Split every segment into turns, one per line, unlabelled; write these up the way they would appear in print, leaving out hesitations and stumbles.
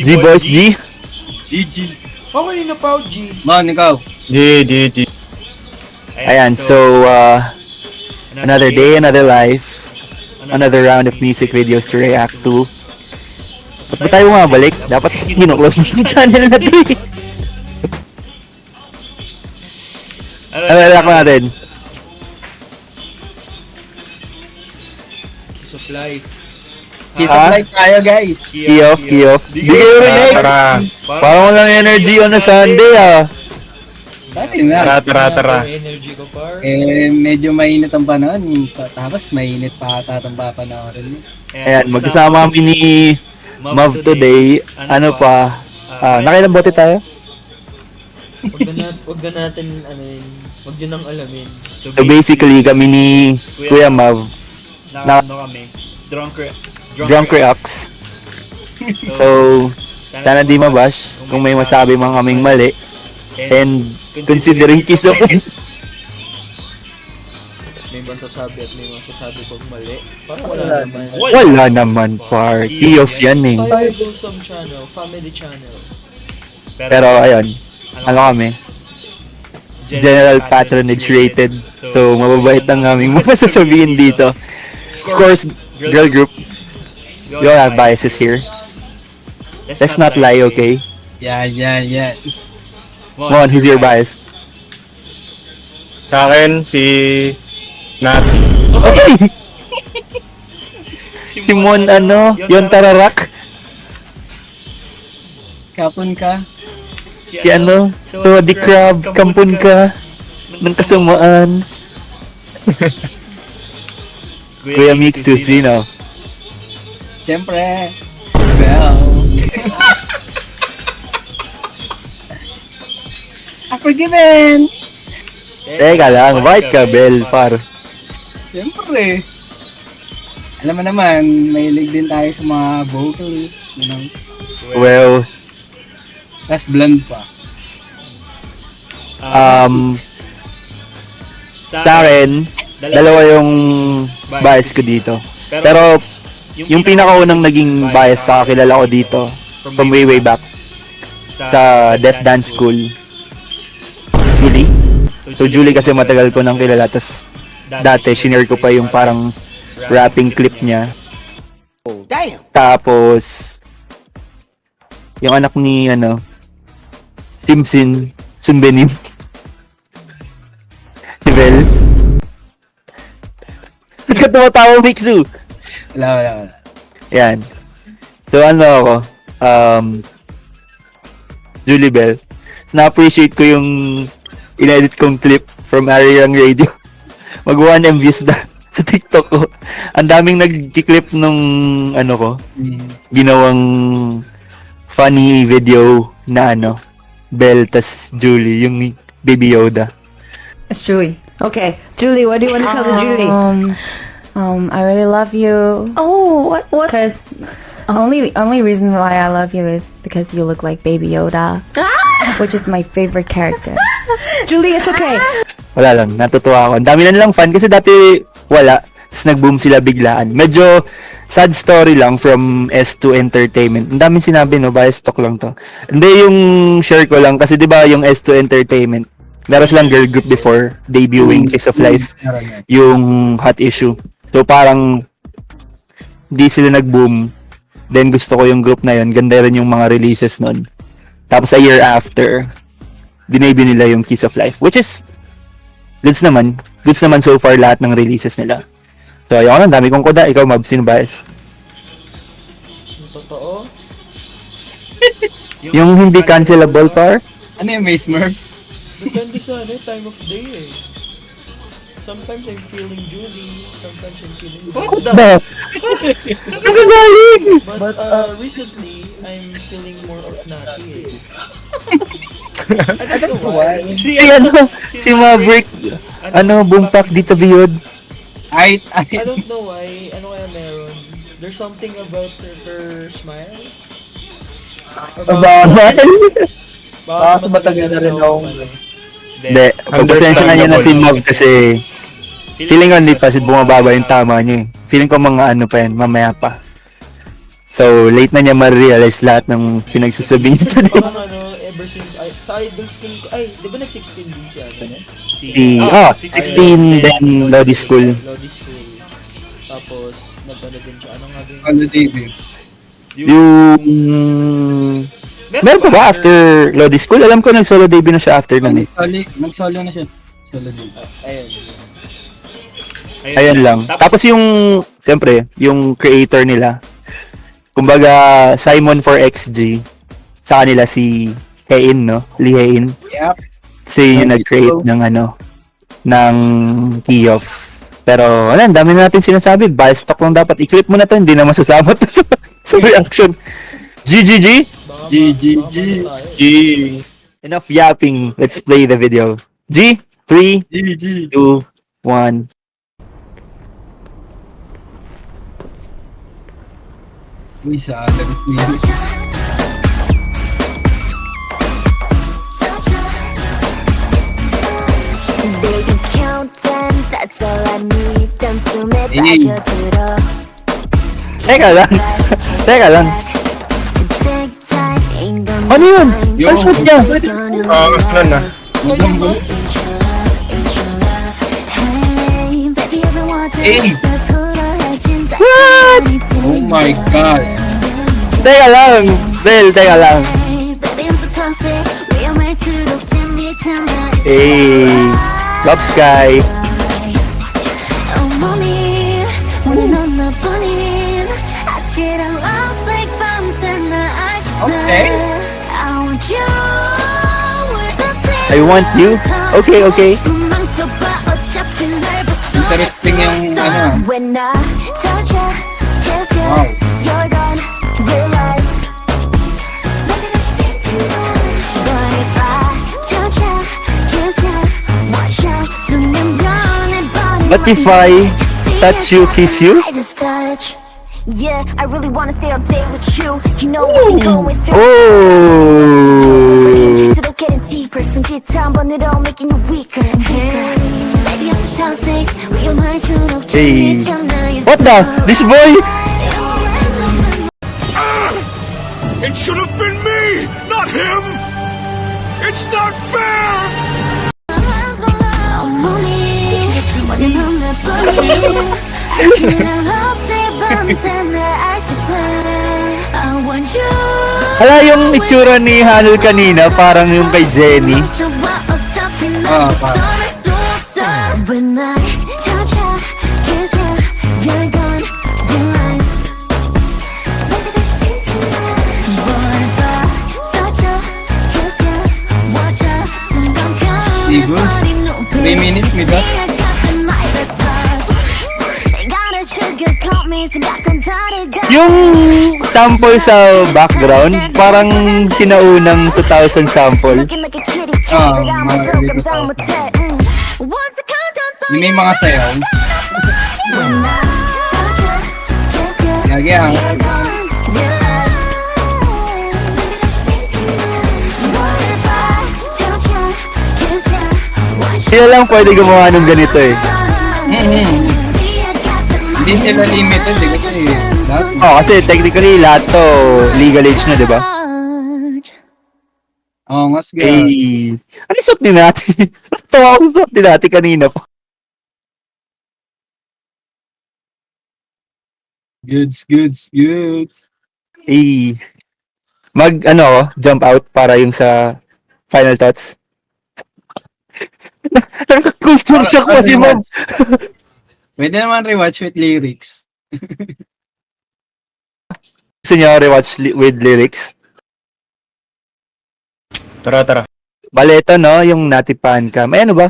G boys, G.
GG.
Oh, kanina pa ako, G.
Man, ikaw.
G. Ayan, so, another day, another life, another round of music videos to react to. Ba't ba tayo nga balik? Dapat ginuklose yung channel na to eh. Ano react natin?
Kiss of life.
Kiss of life tayo, guys.
Key off. Di kayo rin Parang walang energy on a Sunday ah.
Dati na.
Tara.
Energy ko, par.
Medyo mainit ang panahon. Tapos mainit pa ata itong papanoorin.
Ayan, magkasama kami ni Mav today. Ano pa? Nakailang bote tayo?
Wag na natin, wag nyo nang alamin.
So basically, kami ni Kuya Mav,
kami.
drunk reacts. So, sana di mabash kung may masabi mga kaming mali. And considering kiss of
may masasabi at may masasabi pag mali. Parang wala naman.
Wala naman, par. Key off yan eh.
Tayo wholesome channel, family channel.
Pero ayun, ano kami? General patronage rated. So, mababait ang aming masasabihin dito. Of course, girl group, we all have biases here. Let's not lie, okay?
Yeah.
Mon, who's your bias?
Sa akin, si Nat.
Okay! Simon, yon tararak.
Kapon ka.
Si so the crab, kampun ka, ng kasumaan. Kuya Mixu, sino?
Siyempre. Well. Forgiven.
Teka lang, white ka, Bel, par.
Siyempre. Alam mo naman, mahilig din tayo sa mga vocals. You know?
Well,
Tapos blonde pa.
sa akin, dalawa yung bias ko dito. Pero, yung pinakaunang naging bias sa kilala ko dito, from way back, sa Deaf Dance School, Julie. So, Julie kasi matagal ko nang kilala, tas dati, shinare ko pa yung parang rapping clip niya. Tapos, yung anak ni, Timsin, Sunbenim. Si Bel. Ba't ka tumatawa, Mixu?
Wala.
Yan. So, ako, Julie Bell. Na-appreciate ko yung in-edit kong clip from Ariang Radio. Mag 1M views na sa TikTok ko. Ang daming nag-clip nung, ginawang funny video na Bell tas Julie, yung Baby Yoda.
It's Julie. Okay, Julie, what do you want to tell the Julie?
I really love you.
Oh, what?
Because only reason why I love you is because you look like Baby Yoda, which is my favorite character.
Julie, it's okay.
Wala lang, natutuwa ako. Ang dami na nilang fan kasi dati wala. Tapos nag-boom sila biglaan. Medyo sad story lang from S2 Entertainment. Ang daming sinabi, bias talk lang to. Hindi, yung share ko lang kasi 'di ba yung S2 Entertainment, meron silang girl group before debuting Kiss of Life, yung Hot Issue. So parang di sila nag-boom. Then gusto ko yung group na yun. Ganda rin yung mga releases nun. Tapos a year after, dinebut nila yung Kiss of Life, which is goods naman so far lahat ng releases nila. So ayun, ang dami kong koda. Ikaw, Mab, sino bias?
Totoo?
Yung hindi cancelable, par?
Ano yung Mace Murph?
Depende sa time of day eh. Sometimes I'm feeling Julie, sometimes I'm feeling... What the? But recently, I'm feeling more of Nati eh. I don't know why.
Si Maverick, bumpak dito biyod.
I
don't know why. Ano kaya meron? There's something about her smile.
Baka matagal na rin ako.
Hindi, pagpasensya na niya na si Mav kasi feeling ko hindi pa bumababa yung tama niya eh. Feeling ko mga pa yan, mamaya pa. So, late na niya ma-realize lahat ng pinagsasabi niya today.
Parang ever since, sa idol school ko, di ba nag-16 din siya?
Si, 16, then Lodi School.
Lodi School. Tapos, nag-ano din siya. Ano nga din?
Ano, David?
Yung... Meron pa ba after Lodi School? Alam ko nag-solo debut na siya after nun eh.
Nag-solo na siya. Solo David.
Ayun.
Ayan lang. Tapos yung, siyempre, yung creator nila, kumbaga, Simon for XG, sa kanila si Hein, no? Lee Hein.
Yep.
Kasi yung nag-create ng ng Key-Off. Pero, ano, dami na natin sinasabi. Bias talk lang dapat. I-clip mo na to, hindi na masasama to sa reaction. GGG!
GGG.
Enough yapping. Let's play the video. G, 3,
GG.
2, 1.
Uy, sa lagot niya.
Baby count 10, that's all I need. 단숨에
Hey.
빠져들어.
Teka lang. Teka lang.
Tick-tock, ain't gonna
Ano yun?
find
Ang shoot niya.
Mas nun na.
Hey, baby, I've been watching.
Hey.
널 풀어헤친
What?
Oh my God.
Teka lang. Del, teka lang.
Baby, I'm so toxic. 위험할수록 재밌잖아.
Hey. Love Sky.
온몸이 오늘 넌 너뿐인 아찔한 love like 밤새 날
Okay.
I want you with the
I want you? Okay, okay.
도망쳐봐 어차피 날 벗어날
Interesting yung
수 없어.
ano.
When I touch you, kiss you,
Wow.
you're gone, realize maybe that you think too much. But if I touch you, kiss you, watch out, 순간 변해버린
What if I touch you, kiss you?
I just touch. Yeah, I really wanna stay all day with you. You know what we going through.
Oh.
질수록 getting deeper. 손짓 한 번으로 making you weaker and weaker. Baby, I'm so toxic. 위험할수록
Hey.
재밌잖아. You
What the? This boy?
It should have been me, not him! It's not fair!
온몸이 완전한 나뿐인 아찔한 love say 밤새 날 알듯해. I want you.
Hala, yung itsura ni Hanel kanina, parang yung kay Jenny.
When I touch you, kiss you, you're gone, realize maybe that you think too much. But if I touch you, kiss you, watch you, 순간 변해버린 눈빛.
3 minutes, Mida.
같은 my best touch. 내가 널 sugarcoat me, 생각한 다르가.
Yung sample sa background, parang sinaunang 2000 sample.
Looking like a kitty cat, but I'm a
mga
dog,
dito
I'm
sa-
a Once a countdown, so
Yung may mga sayaw.
when I touch you, kiss you,
Yagi ha.
you're gone, realize maybe that you think too much. What if I touch you, kiss you, watch you?
Sila lang pwede gumawa ng ganito eh.
See, I got the
Hindi sila limited eh, kasi lahat.
Oh, kasi technically lahat to legal age na, di ba?
touch.
Oo, mas ga.
Eh, ano suot ni Nati? Tawa ko suot ni Nati kanina pa.
Goods.
Eh, jump out para yung sa final thoughts. Culture shock pa si Mom.
Pwede naman rewatch with lyrics.
Gusto niya rewatch with lyrics?
Tara.
Bale, ito, no? Yung natipan ka. May ano ba?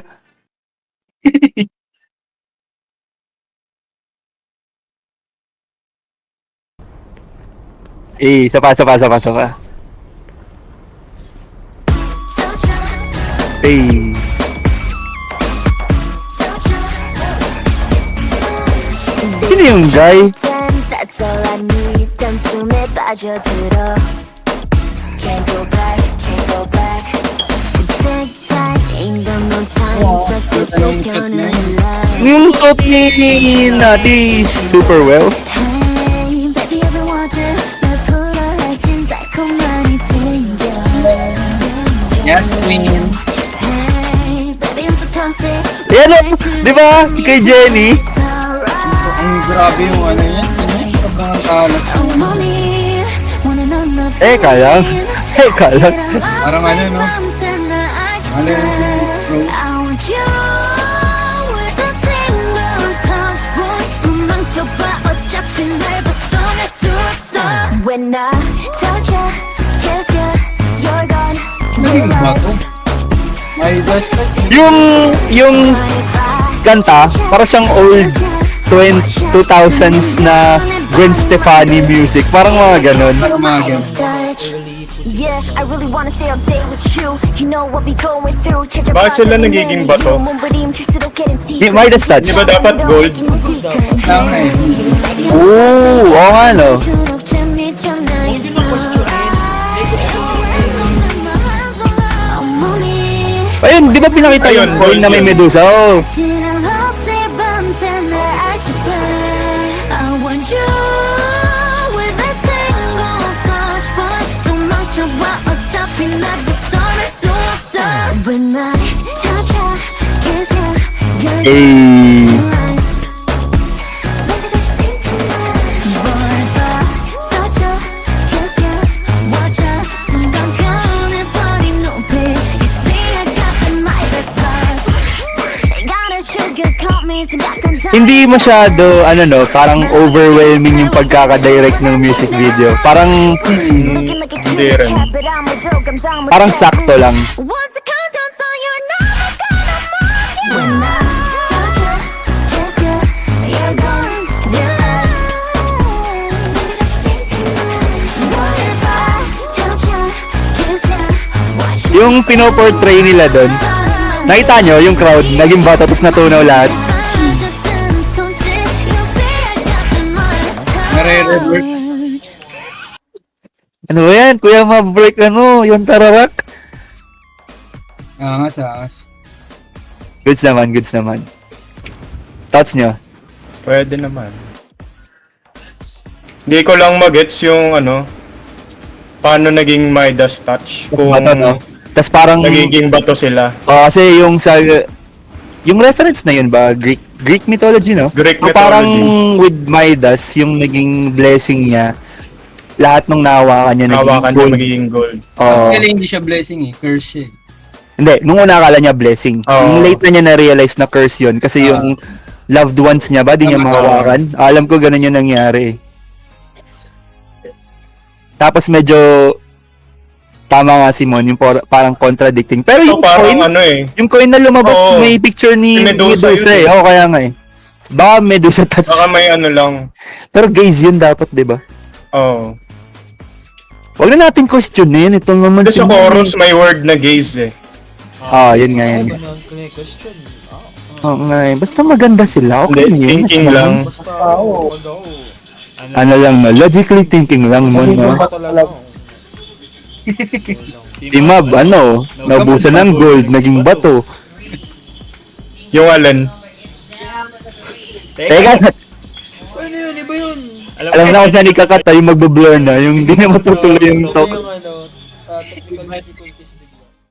Sapa.
Touch you, touch you.
Sino yung guy?
That's all I need. 단숨에 빠져들어. Can't go back. Tick-tock, ain't got no time. 자꾸 쫓겨는 life.
Yung suot ni Nati super well.
Hey, baby, I've been watching.
Yes, queen.
Hey, baby, I'm so toxic.
Yan o, di ba? Kay Jenny.
It's alright.
Ang grabe yung ano yan. Sobrang kalat.
Oh, mommy, wanna know nothing.
Teka lang. Teka lang.
Parang ano, no? Ano yung bro?
I want you with a single touch, boy. 망쳐봐, 어차피 날 벗어날 수 없어. When I touch you, kiss you, you're gone.
Naging ba to? May dash na.
Yung kanta, parang siyang old 2000s na Gwen Stefani music. Parang mga ganun.
Parang mga ganun.
Yeah, I really wanna stay up day with you. You know what we going through.
Bakit sila nagiging bato?
Di, Midas Touch.
Di ba dapat gold?
Tama eh.
Oo, oo nga no.
Huwag niyo nang questionin. May questionin.
Ayun, di ba pinakita
Ayun,
yung coin na may
gold yun.
Medusa? Oh.
I want you with a single touch, boy. Don't 맞춰봐, 어차피 날 벗어날 수 없어. When I touch you, kiss you, you're
Eh,
nice. Baby, don't you think tonight? But if I touch you, kiss you, watch you, 순간 변해버린 눈빛. You see, I got the Midas touch. Gotta sugarcoat me, 생각한 time.
hindi masyado, ano no, parang overwhelming yung pagkaka-direct ng music video. Parang,
Hindi rin.
parang sakto lang.
Once the countdown, so you're never gonna move. When I touch you, kiss you, you're gone, you're What if I touch you, kiss you, watch you?
Yung pinoportray nila doon, nakita nyo yung crowd, naging bata tapos natunaw lahat.
Nare-revert.
Ano ba yan? Kuya, ma-break ano, yung tarawak.
Angas, angas.
Goods naman, goods naman. Thoughts nyo?
Pwede naman. Hindi ko lang magets yung ano, paano naging Midas touch kung
Bato, no? Tapos parang,
nagiging bato sila.
kasi yung sa, yung reference na yun ba, Greek mythology, no?
Greek
So, parang
mythology.
with Midas, yung naging blessing niya, lahat nung nahawakan niya
Hawakan
gold.
na magiging gold.
Oo.
Actually, hindi siya blessing eh. Curse siya eh.
Hindi, nung una akala niya blessing.
Oo.
Nung late na niya na-realize na curse yun. Kasi yung loved ones niya ba, di niya
Tama.
mahawakan. Alam ko ganun yung nangyari eh. Tapos medyo tama nga si Mon, yung parang contradicting. Pero
So
yung
parang
coin,
ano eh,
yung coin na lumabas,
Oo.
may picture ni
Si Medusa
Medusa
yun
eh.
eh.
Oo, kaya nga eh. Baka Medusa touch.
baka may ano lang.
Pero gaze yun dapat, di ba?
Oh.
Huwag na natin questionin. Ito naman
Kasi sa chorus may word na gaze eh.
Yun nga, yun nga.
Ano ang question?
Oo nga eh. Basta maganda sila. Okay na
Hindi,
yun.
thinking lang.
Basta, wag ako.
Ano lang, no? Logically thinking lang mo, no?
Talaga.
Si Mab, ano, naubusan ng gold, naging bato.
Yung Alan.
Teka,
Ano yun? Iba yun.
alam na kung saan ikakata yung magbablur na, yung hindi na matutuloy yung
Ito
talk.
yung ano, technical difficulties bigla.